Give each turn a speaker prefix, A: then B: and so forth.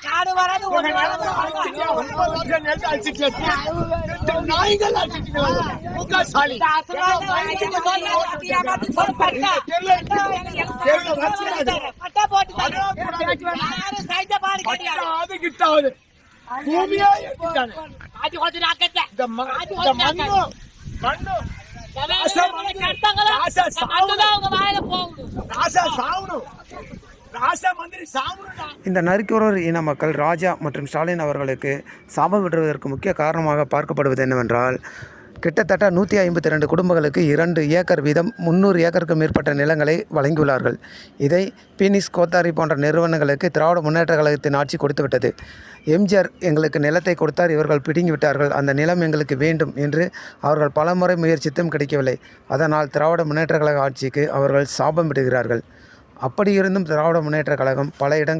A: காடு வராது
B: இந்த நரிக்குறவர் இன மக்கள் ராஜா மற்றும் ஸ்டாலின் அவர்களுக்கு சாபம் விடுவதற்கு முக்கிய காரணமாக பார்க்கப்படுவது என்னவென்றால், கிட்டத்தட்ட 152 குடும்பங்களுக்கு 2 ஏக்கர் வீதம் 300 ஏக்கருக்கு மேற்பட்ட நிலங்களை வழங்கியுள்ளார்கள். இதை பீனிக்ஸ் கோத்தாரி போன்ற நிறுவனங்களுக்கு திராவிட முன்னேற்ற கழகத்தின் ஆட்சி கொடுத்துவிட்டது. எம்ஜிஆர் எங்களுக்கு நிலத்தை கொடுத்தார், இவர்கள் பிடுங்கி விட்டார்கள், அந்த நிலம் எங்களுக்கு வேண்டும் என்று அவர்கள் பலமுறை முயற்சித்தும் கிடைக்கவில்லை. அதனால் திராவிட முன்னேற்ற கழக ஆட்சிக்கு அவர்கள் சாபம் விடுகிறார்கள். அப்படி இருந்தும் திராவிட முன்னேற்ற கழகம் பல இடங்கள்